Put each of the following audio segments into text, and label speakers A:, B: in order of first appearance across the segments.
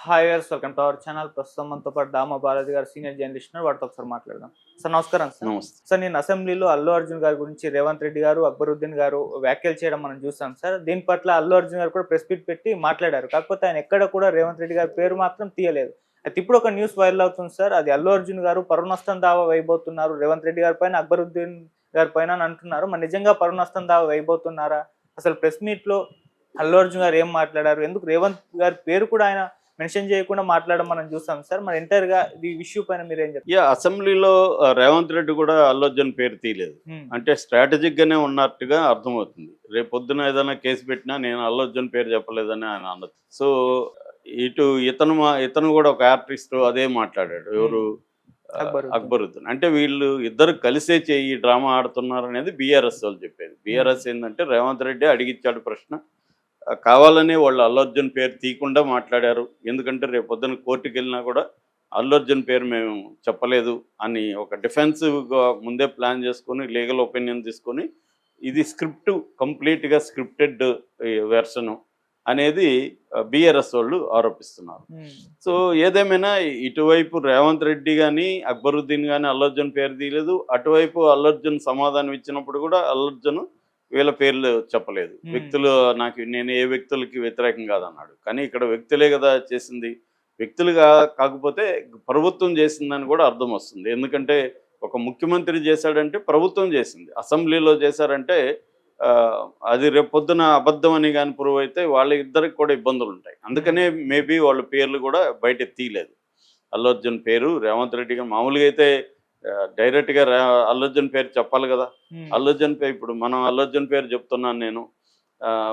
A: Hi viewers, welcome to our channel. ప్రస్తుతం మనతో పాటు దామ బాలాజీ గారు సీనియర్ జర్నలిస్ట్ ఉన్నారు. వాటితో ఒకసారి మాట్లాడదాం. సార్ నమస్కారం. సార్
B: నమస్తే.
A: సార్ నేను అసెంబ్లీలో అల్లు అర్జున్ గారి గురించి రేవంత్ రెడ్డి గారు, అక్బరుద్దీన్ గారు వ్యాఖ్యలు చేయడం మనం చూసాం సార్. దీని పట్ల అల్లు అర్జున్ గారు కూడా ప్రెస్ మీట్ పెట్టి మాట్లాడారు. కాకపోతే ఆయన ఎక్కడ కూడా రేవంత్ రెడ్డి గారి పేరు మాత్రం తీయలేదు. అయితే ఇప్పుడు ఒక న్యూస్ వైరల్ అవుతుంది సార్. అది అల్లు అర్జున్ గారు పరువు నష్టం దావా వేయబోతున్నారు రేవంత్ రెడ్డి గారి పైన, అక్బరుద్దీన్ గారి పైన అని అంటున్నారు. మరి నిజంగా పరువు నష్టం దావా వేయబోతున్నారా? అసలు ప్రెస్ మీట్ లో అల్లు అర్జున్ గారు ఏం మాట్లాడారు? ఎందుకు రేవంత్ గారి పేరు కూడా ఆయన మెన్షన్ చేయకుండా మాట్లాడడం మనం చూసాం సార్. మరి ఎంటైర్ గా ఈ ఇష్యూ పైన మీరు ఏం చెప్తారు?
B: అసెంబ్లీలో రేవంత్ రెడ్డి కూడా అల్లు అర్జున్ పేరు తీయలేదు. అంటే స్ట్రాటజిక్ గానే ఉన్నట్టుగా అర్థమవుతుంది. రేపు పొద్దున ఏదైనా కేసు పెట్టినా నేను అల్లు అర్జున్ పేరు చెప్పలేదని ఆయన అన్నది. సో ఇటు ఇతను కూడా ఒక ఆర్టిస్ట్ అదే మాట్లాడాడు. ఎవరు? అక్బరుద్దీన్. అంటే వీళ్ళు ఇద్దరు కలిసే ఈ డ్రామా ఆడుతున్నారు అనేది బీఆర్ఎస్ వాళ్ళు చెప్పేది. బీఆర్ఎస్ ఏంటంటే రేవంత్ రెడ్డి అడిగిచ్చాడు ప్రశ్న, కావాలని వాళ్ళు అల్లు అర్జున్ పేరు తీయకుండా మాట్లాడారు. ఎందుకంటే రేపు పొద్దున కోర్టుకి వెళ్ళినా కూడా అల్లు అర్జున్ పేరు మేము చెప్పలేదు అని ఒక డిఫెన్సివ్గా ముందే ప్లాన్ చేసుకొని లీగల్ ఒపీనియన్ తీసుకొని ఇది కంప్లీట్గా స్క్రిప్టెడ్ వెర్షను అనేది బీఆర్ఎస్ వాళ్ళు ఆరోపిస్తున్నారు. సో ఏదేమైనా ఇటువైపు రేవంత్ రెడ్డి కానీ అక్బరుద్దీన్ కానీ అల్లు అర్జున్ పేరు తీయలేదు. అటువైపు అల్లు అర్జున్ సమాధానం ఇచ్చినప్పుడు కూడా అల్లు అర్జున్ వీళ్ళ పేర్లు చెప్పలేదు. వ్యక్తులు నేను ఏ వ్యక్తులకి వ్యతిరేకం కాదన్నాడు. కానీ ఇక్కడ వ్యక్తులే కదా చేసింది. వ్యక్తులుగా కాకపోతే ప్రభుత్వం చేసిందని కూడా అర్థం వస్తుంది. ఎందుకంటే ఒక ముఖ్యమంత్రి చేశాడంటే ప్రభుత్వం చేసింది. అసెంబ్లీలో చేశారంటే అది రేపు పొద్దున అబద్ధం అని కానీ ప్రూవ్ అయితే వాళ్ళ ఇద్దరికి కూడా ఇబ్బందులు ఉంటాయి. అందుకనే మేబీ వాళ్ళ పేర్లు కూడా బయట తీయలేదు. అల్లు అర్జున్ పేరు రేవంత్ రెడ్డి గారు మామూలుగా అయితే డైరెక్ట్గా అల్లు అర్జున్ పేరు చెప్పాలి కదా. అల్లు అర్జున్ పేరు ఇప్పుడు మనం అల్లు అర్జున్ పేరు చెప్తున్నాను నేను,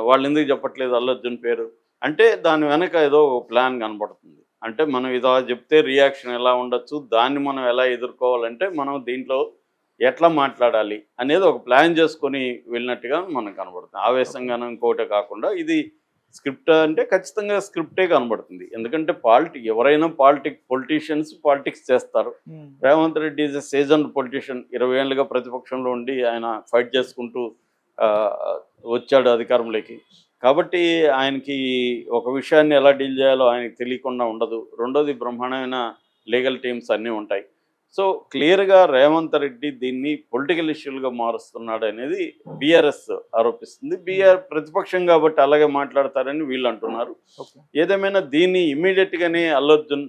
B: వాళ్ళు ఎందుకు చెప్పట్లేదు అల్లు అర్జున్ పేరు అంటే దాని వెనక ఏదో ప్లాన్ కనబడుతుంది. అంటే మనం ఇదో చెప్తే రియాక్షన్ ఎలా ఉండొచ్చు, దాన్ని మనం ఎలా ఎదుర్కోవాలంటే మనం దీంట్లో ఎట్లా మాట్లాడాలి అనేది ఒక ప్లాన్ చేసుకొని వెళ్ళినట్టుగా మనకు కనబడుతుంది. ఆవేశంగానూ ఇంకోటే కాకుండా ఇది స్క్రిప్ట్ అంటే ఖచ్చితంగా స్క్రిప్టే కనబడుతుంది. ఎందుకంటే ఎవరైనా పొలిటీషియన్స్ పాలిటిక్స్ చేస్తారు. Revanth Reddy is a seasoned politician. 20 ఏళ్ళుగా ప్రతిపక్షంలో ఉండి ఆయన ఫైట్ చేసుకుంటూ వచ్చాడు అధికారంలోకి. కాబట్టి ఆయనకి ఒక విషయాన్ని ఎలా డీల్ చేయాలో ఆయనకి తెలియకుండా ఉండదు. రెండోది బ్రహ్మాండమైన లీగల్ టీమ్స్ అన్నీ ఉంటాయి. సో క్లియర్గా రేవంత్ రెడ్డి దీన్ని పొలిటికల్ ఇష్యూలుగా మారుస్తున్నాడు అనేది బీఆర్ఎస్ ఆరోపిస్తుంది. ప్రతిపక్షం కాబట్టి అలాగే మాట్లాడతారని వీళ్ళు అంటున్నారు. ఏదేమైనా దీన్ని ఇమ్మీడియట్గానే అల్లు అర్జున్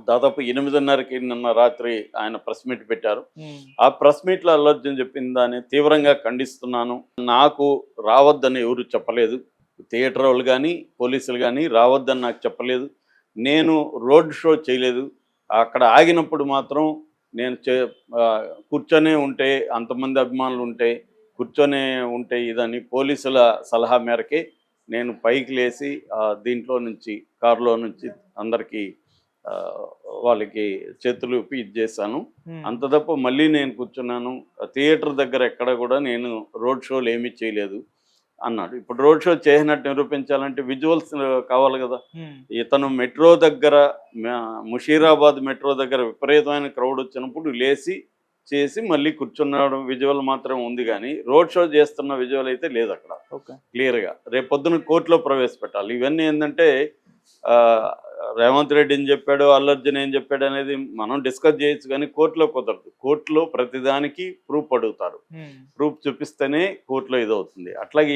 B: దాదాపు 8:30కి నిన్న రాత్రి ఆయన ప్రెస్ మీట్ పెట్టారు. ఆ ప్రెస్ మీట్లో అల్లు అర్జున్ చెప్పిన దాన్ని తీవ్రంగా ఖండిస్తున్నాను. నాకు రావద్దని ఎవరు చెప్పలేదు. థియేటర్ వాళ్ళు కానీ పోలీసులు కానీ రావద్దని నాకు చెప్పలేదు. నేను రోడ్ షో చేయలేదు. అక్కడ ఆగినప్పుడు మాత్రం నేను కూర్చొనే ఉంటే అంతమంది అభిమానులు ఉంటే కూర్చొనే ఉంటే ఇదని పోలీసుల సలహా మేరకే నేను పైకి లేచి దీంట్లో నుంచి కారులో నుంచి అందరికీ వాళ్ళకి చేతులు ఊపి ఇది చేశాను. అంత తప్ప మళ్ళీ నేను కూర్చున్నాను. థియేటర్ దగ్గర ఎక్కడ కూడా నేను రోడ్ షోలు ఏమీ చేయలేదు అన్నాడు. ఇప్పుడు రోడ్ షో చేసినట్టు నిరూపించాలంటే విజువల్స్ కావాలి కదా. ఇతను మెట్రో దగ్గర ముషీరాబాద్ మెట్రో దగ్గర విపరీతమైన క్రౌడ్ వచ్చినప్పుడు లేచి చేసి మళ్ళీ కూర్చున్నాడు విజువల్ మాత్రం ఉంది. కానీ రోడ్ షో చేస్తున్న విజువల్ అయితే లేదు అక్కడ క్లియర్గా. రేపు పొద్దున కోర్టులో ప్రవేశపెట్టాలి. ఇవన్నీ ఏంటంటే రేవంత్ రెడ్డి ఏం చెప్పాడు, అల్లు అర్జున్ ఏం చెప్పాడు అనేది మనం డిస్కస్ చేయొచ్చు, కానీ కోర్టులో కుదరదు. కోర్టులో ప్రతిదానికి ప్రూఫ్ అడుగుతారు. ప్రూఫ్ చూపిస్తేనే కోర్టులో ఇదవుతుంది. అట్లాగే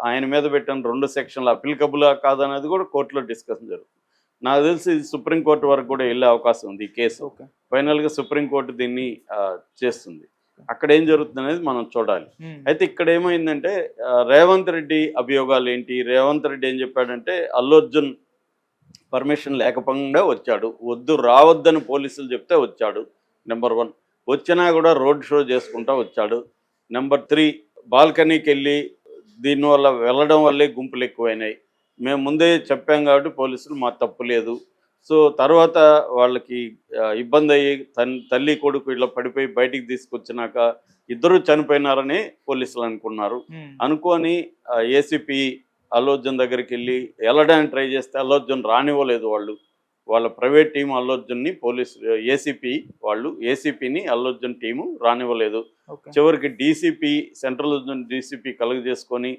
B: ఆయన మీద పెట్టిన 2 సెక్షన్లు అప్లికబులా కాదనేది కూడా కోర్టులో డిస్కషన్ జరుగుతుంది. నాకు తెలిసి సుప్రీంకోర్టు వరకు కూడా వెళ్ళే అవకాశం ఉంది ఈ కేసు. ఫైనల్గా సుప్రీంకోర్టు దీన్ని చేస్తుంది. అక్కడ ఏం జరుగుతుంది అనేది మనం చూడాలి. అయితే ఇక్కడ ఏమైందంటే రేవంత్ రెడ్డి అభియోగాలు ఏంటి, రేవంత్ రెడ్డి ఏం చెప్పాడంటే అల్లు అర్జున్ పర్మిషన్ లేకపోకుండా వచ్చాడు, రావద్దని పోలీసులు చెప్తే వచ్చాడు. నెంబర్ 1. వచ్చినా కూడా రోడ్ షో చేసుకుంటా వచ్చాడు. నెంబర్ 3, బాల్కనీకి వెళ్ళి దీనివల్ల వెళ్ళడం వల్లే గుంపులు ఎక్కువైనాయి. మేము ముందే చెప్పాం కాబట్టి పోలీసులు మా తప్పు లేదు. సో తర్వాత వాళ్ళకి ఇబ్బంది అయ్యి తల్లి కొడుకు ఇలా పడిపోయి బయటికి తీసుకొచ్చినాక ఇద్దరు చనిపోయినారని పోలీసులు అనుకున్నారు. అనుకొని ఏసీపీ అల్లు అర్జున్ దగ్గరికి వెళ్ళి వెళ్ళడానికి ట్రై చేస్తే అల్లు అర్జున్ రానివ్వలేదు. వాళ్ళ ప్రైవేట్ టీం అల్లు అర్జున్ని ఏసీపీని అల్లు అర్జున్ టీము రానివ్వలేదు. చివరికి డీసీపీ సెంట్రల్ డీసీపీ కలుగ చేసుకొని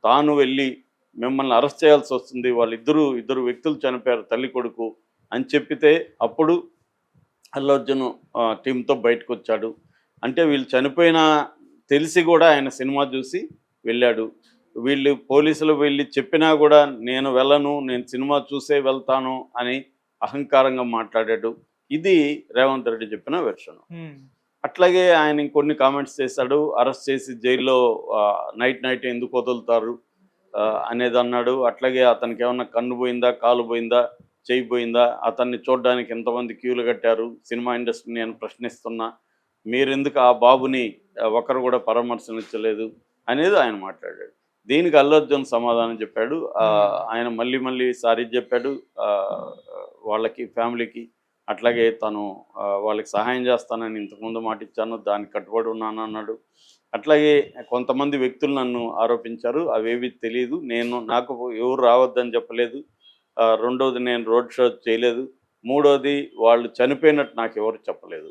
B: తాను వెళ్ళి మిమ్మల్ని అరెస్ట్ చేయాల్సి వస్తుంది, ఇద్దరు వ్యక్తులు చనిపోయారు తల్లి కొడుకు అని చెప్పితే అప్పుడు అల్లు అర్జున్ టీంతో బయటకు వచ్చాడు. అంటే వీళ్ళు చనిపోయిన తెలిసి కూడా ఆయన సినిమా చూసి వెళ్ళాడు. వీళ్ళు పోలీసులు వెళ్ళి చెప్పినా కూడా నేను వెళ్ళను, నేను సినిమా చూసే వెళ్తాను అని అహంకారంగా మాట్లాడాడు. ఇది రేవంత్ రెడ్డి చెప్పిన వెర్షన్. అట్లాగే ఆయన ఇంకొన్ని కామెంట్స్ చేశాడు. అరెస్ట్ చేసి జైల్లో నైట్ ఎందుకు వదులుతారు అనేది అన్నాడు. అట్లాగే అతనికి ఏమన్నా కన్ను పోయిందా, కాలు పోయిందా, చేయి పోయిందా, అతన్ని చూడడానికి ఎంతమంది క్యూలు కట్టారు సినిమా ఇండస్ట్రీని నేను ప్రశ్నిస్తున్నా, మీరెందుకు ఆ బాబుని ఒకరు కూడా పరామర్శించలేదు అనేది ఆయన మాట్లాడాడు. దీనికి అల్లు అర్జున్ సమాధానం చెప్పాడు. ఆయన మళ్ళీ సారీ చెప్పాడు వాళ్ళకి, ఫ్యామిలీకి. అట్లాగే తను వాళ్ళకి సహాయం చేస్తానని ఇంతకుముందు మాట ఇచ్చాను, దానికి కట్టుబడి ఉన్నాను అన్నాడు. అట్లాగే కొంతమంది వ్యక్తులు నన్ను ఆరోపించారు, అవేవి తెలియదు, నాకు ఎవరు రావద్దని చెప్పలేదు. రెండోది నేను రోడ్ షో చేయలేదు. మూడోది వాళ్ళు చనిపోయినట్టు నాకు ఎవరు చెప్పలేదు.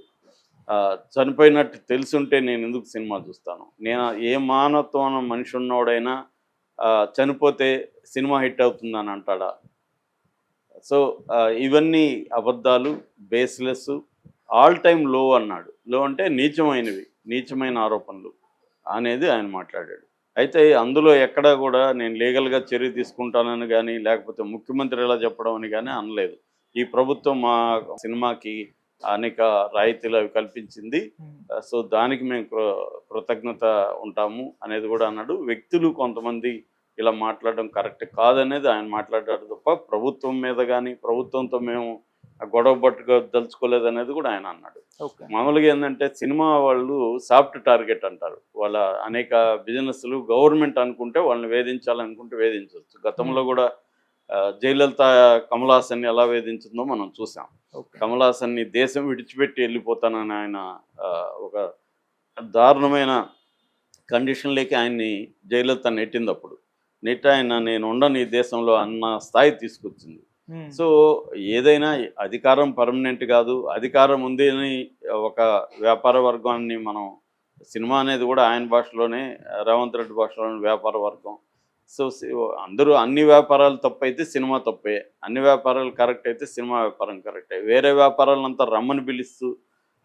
B: చనిపోయినట్టు తెలుసుంటే నేను ఎందుకు సినిమా చూస్తాను? నేను ఏ మానవత్వం మనిషి ఉన్నోడైనా చనిపోతే సినిమా హిట్ అవుతుందని అంటాడా? సో ఇవన్నీ అబద్ధాలు, బేస్లెస్, ఆల్ టైమ్ లో అన్నాడు. లో అంటే నీచమైన ఆరోపణలు అనేది ఆయన మాట్లాడాడు. అయితే అందులో ఎక్కడా కూడా నేను లీగల్గా చర్య తీసుకుంటానని కానీ, లేకపోతే ముఖ్యమంత్రి ఎలా చెప్పడం అని కానీ అనలేదు. ఈ ప్రభుత్వం మా సినిమాకి అనేక రాయితీలు అవి కల్పించింది, సో దానికి మేము కృతజ్ఞత ఉంటాము అనేది కూడా అన్నాడు. వ్యక్తులు కొంతమంది ఇలా మాట్లాడడం కరెక్ట్ కాదనేది ఆయన మాట్లాడాడు తప్ప ప్రభుత్వం మీద కానీ, ప్రభుత్వంతో మేము గొడవ దలుచుకోలేదు అనేది కూడా ఆయన అన్నాడు. మామూలుగా ఏంటంటే సినిమా వాళ్ళు సాఫ్ట్ టార్గెట్ అంటారు. వాళ్ళ అనేక బిజినెస్లు గవర్నమెంట్ అనుకుంటే వాళ్ళని వేధించాలనుకుంటే వేధించవచ్చు. గతంలో కూడా జయలలిత కమల్ హాసన్ని ఎలా వేధించిందో మనం చూసాం. కమల్ హాసన్ని దేశం విడిచిపెట్టి వెళ్ళిపోతానని ఆయన ఒక దారుణమైన కండిషన్లోకి ఆయన్ని జయలలిత నెట్టింది. అప్పుడు ఆయన నేను ఉండను ఈ దేశంలో అన్న స్థాయి తీసుకొచ్చింది. సో ఏదైనా అధికారం పర్మనెంట్ కాదు. అధికారం ఉంది అని ఒక వ్యాపార వర్గాన్ని మనం, సినిమా అనేది కూడా ఆయన భాషలోనే, రేవంత్ రెడ్డి భాషలోనే వ్యాపార వర్గం. సో అందరూ అన్ని వ్యాపారాలు తప్పైతే సినిమా తప్పే, అన్ని వ్యాపారాలు కరెక్ట్ అయితే సినిమా వ్యాపారం కరెక్టే. వేరే వ్యాపారాలంతా రమ్మని పిలుస్తూ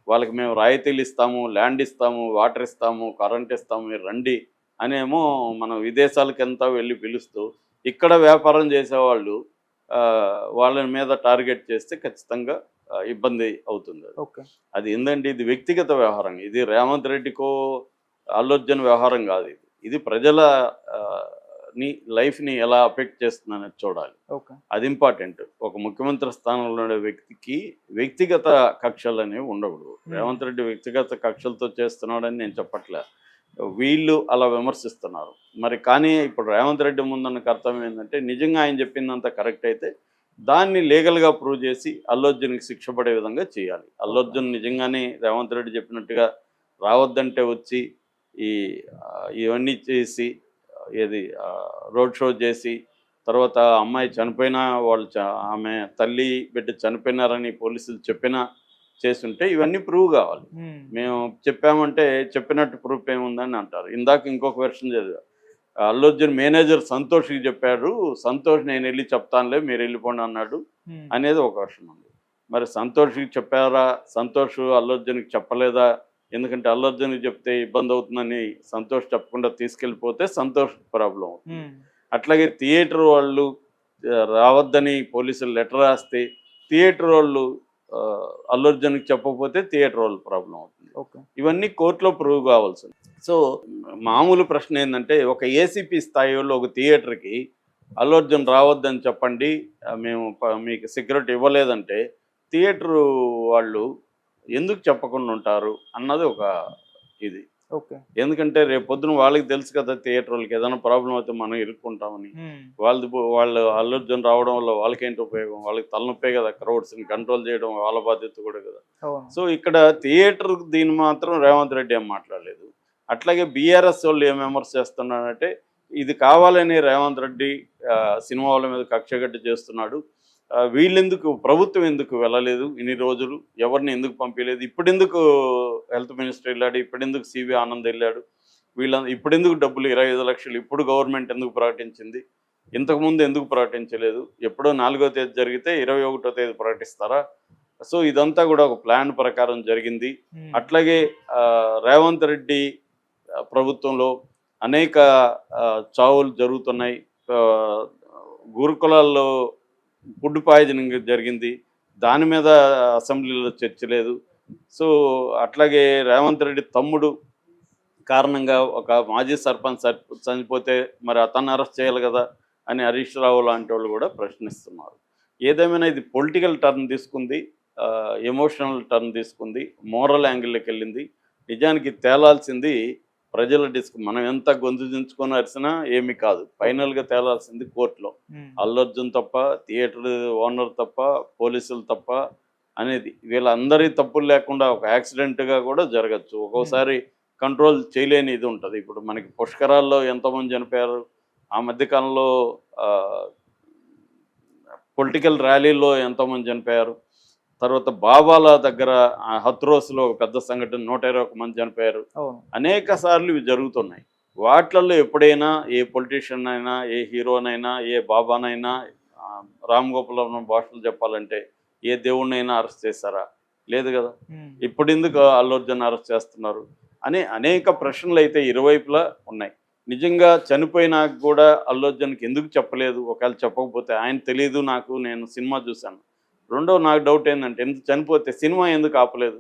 B: వాళ్ళకి మేము రాయితీలు ఇస్తాము, ల్యాండ్ ఇస్తాము, వాటర్ ఇస్తాము, కరెంట్ ఇస్తాము, మీరు రండి అనేమో మనం విదేశాలకు ఎంత వెళ్ళి పిలుస్తూ, ఇక్కడ వ్యాపారం చేసేవాళ్ళు వాళ్ళ మీద టార్గెట్ చేస్తే ఖచ్చితంగా ఇబ్బంది అవుతుంది. అది ఏంటంటే ఇది వ్యక్తిగత వ్యవహారం. ఇది రేవంత్ రెడ్డికో అల్లు అర్జున్ వ్యవహారం కాదు. ఇది ప్రజల లైఫ్ని ఎలా అఫెక్ట్ చేస్తుందనేది చూడాలి. అది ఇంపార్టెంట్. ఒక ముఖ్యమంత్రి స్థానంలో ఉండే వ్యక్తికి వ్యక్తిగత కక్షలు అనేవి ఉండకూడదు. రేవంత్ రెడ్డి వ్యక్తిగత కక్షలతో చేస్తున్నాడని నేను చెప్పట్లే, వీళ్ళు అలా విమర్శిస్తున్నారు. మరి కానీ ఇప్పుడు రేవంత్ రెడ్డి ముందున్న కర్తవ్యం ఏంటంటే, నిజంగా ఆయన చెప్పిందంత కరెక్ట్ అయితే దాన్ని లీగల్గా ప్రూవ్ చేసి అల్లు అర్జున్కి శిక్ష పడే విధంగా చేయాలి. అల్లు అర్జున్ నిజంగానే రేవంత్ రెడ్డి చెప్పినట్టుగా రావద్దంటే వచ్చి ఇవన్నీ చేసి రోడ్ షో చేసి, తర్వాత అమ్మాయి చనిపోయినా ఆమె తల్లి బిడ్డ చనిపోయినారని పోలీసులు చేసుంటే ఇవన్నీ ప్రూవ్ కావాలి. మేము చెప్పామంటే చెప్పినట్టు ప్రూఫ్ ఏముందని అంటారు. ఇందాక ఇంకొక వెర్షన్ చదివా, అల్లు అర్జున్ మేనేజర్ సంతోష్కి చెప్పాడు, సంతోష్ నేను వెళ్ళి చెప్తానులే మీరు వెళ్ళిపోండి అన్నాడు అనేది ఒక వెర్షన్ ఉంది. మరి సంతోష్కి చెప్పారా, సంతోష్ అల్లు అర్జున్కి చెప్పలేదా? ఎందుకంటే అల్లు అర్జున్కి చెప్తే ఇబ్బంది అవుతుందని సంతోష్ చెప్పకుండా తీసుకెళ్ళిపోతే సంతోష్ ప్రాబ్లం అవుతుంది. అట్లాగే థియేటర్ వాళ్ళు రావద్దని పోలీసులు లెటర్ రాస్తే థియేటర్ వాళ్ళు అల్లు అర్జున్కి చెప్పకపోతే థియేటర్ వాళ్ళు ప్రాబ్లం అవుతుంది. ఇవన్నీ కోర్టులో ప్రూవ్ కావాల్సింది. సో మామూలు ప్రశ్న ఏంటంటే, ఒక ఏసీపీ స్థాయిలో ఒక థియేటర్కి అల్లు అర్జున్ రావద్దని చెప్పండి, మేము మీకు సెక్యూరిటీ ఇవ్వలేదంటే థియేటర్ వాళ్ళు ఎందుకు చెప్పకుండా ఉంటారు అన్నది ఒక ఇది. ఎందుకంటే రేపు పొద్దున వాళ్ళకి తెలుసు కదా, థియేటర్ వాళ్ళకి ఏదైనా ప్రాబ్లం అయితే మనం ఇరుక్కుంటామని. వాళ్ళు అల్లు అర్జున్ రావడం వల్ల వాళ్ళకేంటి ఉపయోగం? వాళ్ళకి తలనొప్పే కదా, క్రౌడ్స్ని కంట్రోల్ చేయడం వాళ్ళ బాధ్యత కూడా కదా. సో ఇక్కడ థియేటర్ దీన్ని మాత్రం రేవంత్ రెడ్డి ఏం మాట్లాడలేదు. అట్లాగే బీఆర్ఎస్ వాళ్ళు ఏం విమర్శ చేస్తున్నారంటే, ఇది కావాలని రేవంత్ రెడ్డి సినిమా వాళ్ళ మీద కక్షగట్టి చేస్తున్నాడు, వీళ్ళెందుకు, ప్రభుత్వం ఎందుకు వెళ్ళలేదు ఇన్ని రోజులు, ఎవరిని ఎందుకు పంపించలేదు, ఇప్పుడెందుకు హెల్త్ మినిస్టర్ వెళ్ళాడు, ఇప్పుడెందుకు సివి ఆనంద్ వెళ్ళాడు, ఇప్పుడెందుకు డబ్బులు 25 లక్షలు ఇప్పుడు గవర్నమెంట్ ఎందుకు ప్రకటించింది, ఇంతకుముందు ఎందుకు ప్రకటించలేదు, ఎప్పుడో 4వ తేదీ జరిగితే 21వ తేదీ ప్రకటిస్తారా? సో ఇదంతా కూడా ఒక ప్లాన్ ప్రకారం జరిగింది. అట్లాగే రేవంత్ రెడ్డి ప్రభుత్వంలో అనేక చావులు జరుగుతున్నాయి. గురుకులాల్లో ఫుడ్ పాయిజనింగ్ జరిగింది, దాని మీద అసెంబ్లీలో చర్చ లేదు. సో అట్లాగే రేవంత్ రెడ్డి తమ్ముడు కారణంగా ఒక మాజీ సర్పంచ్ చనిపోతే మరి అతన్ని అరెస్ట్ చేయాలి కదా అని హరీష్ రావు లాంటి వాళ్ళు కూడా ప్రశ్నిస్తున్నారు. ఏదేమైనా ఇది పొలిటికల్ టర్న్ తీసుకుంది, ఎమోషనల్ టర్న్ తీసుకుంది, మోరల్ యాంగిల్లోకి వెళ్ళింది. నిజానికి తేలాల్సింది ప్రజల మనం ఎంత గొంతు దించుకొని అరిసినా ఏమీ కాదు. ఫైనల్గా తేలాల్సింది కోర్టులో. అల్లు అర్జున్ తప్ప, థియేటర్ ఓనర్ తప్ప, పోలీసులు తప్ప అనేది వీళ్ళందరి తప్పులు లేకుండా ఒక యాక్సిడెంట్గా కూడా జరగచ్చు. ఒక్కోసారి కంట్రోల్ చేయలేని ఇది ఉంటుంది. ఇప్పుడు మనకి పుష్కరాల్లో ఎంతోమంది చనిపోయారు, ఆ మధ్యకాలంలో పొలిటికల్ ర్యాలీల్లో ఎంతోమంది చనిపోయారు, తర్వాత బాబాల దగ్గర హత్రోస్లో ఒక పెద్ద సంఘటన 121 మంది చనిపోయారు. అనేక సార్లు ఇవి జరుగుతున్నాయి. వాటిల్లో ఎప్పుడైనా ఏ పొలిటీషియన్ అయినా, ఏ హీరోనైనా, ఏ బాబానైనా, రామ్ గోపాల్ భాషలు చెప్పాలంటే ఏ దేవుడినైనా అరెస్ట్ చేశారా? లేదు కదా. ఇప్పుడు ఎందుకు అల్లు అర్జున్ అరెస్ట్ చేస్తున్నారు అని అనేక ప్రశ్నలు అయితే ఇరువైపులా ఉన్నాయి. నిజంగా చనిపోయినాక కూడా అల్లు అర్జున్కి ఎందుకు చెప్పలేదు? ఒకవేళ చెప్పకపోతే ఆయన తెలియదు నాకు, నేను సినిమా చూశాను. రెండో నాకు డౌట్ ఏంటంటే, ఎందుకు చనిపోతే సినిమా ఎందుకు ఆపలేదు?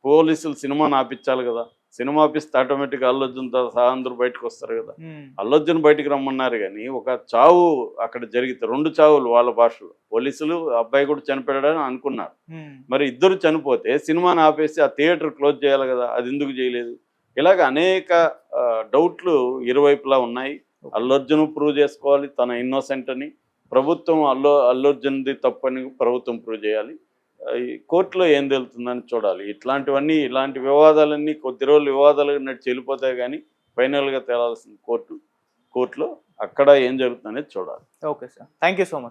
B: పోలీసులు సినిమాని ఆపించాలి కదా. సినిమా ఆపిస్తే ఆటోమేటిక్గా అల్లు అర్జున్తో సహా అందరూ బయటకు వస్తారు కదా. అల్లు అర్జున్ బయటికి రమ్మన్నారు కానీ ఒక చావు అక్కడ జరిగితే 2 చావులు వాళ్ళ భాషలో. పోలీసులు అబ్బాయి కూడా చనిపోయాడని అనుకున్నారు. మరి ఇద్దరు చనిపోతే సినిమాని ఆపేసి ఆ థియేటర్ క్లోజ్ చేయాలి కదా, అది ఎందుకు చేయలేదు? ఇలాగ అనేక డౌట్లు ఇరువైపులా ఉన్నాయి. అల్లు అర్జున్ ప్రూవ్ చేసుకోవాలి తన ఇన్నోసెంట్ అని, ప్రభుత్వం అల్లు అర్జున్ది తప్పని ప్రభుత్వం ప్రూవ్ చేయాలి. కోర్టులో ఏం తెలుతుందని చూడాలి. ఇలాంటి వివాదాలన్నీ కొద్ది రోజులు వివాదాలు నడిచి వెళ్ళిపోతాయి కానీ ఫైనల్గా తేలాల్సిన కోర్టులో అక్కడ ఏం జరుగుతుందనేది చూడాలి.
A: Okay sir, thank you so much.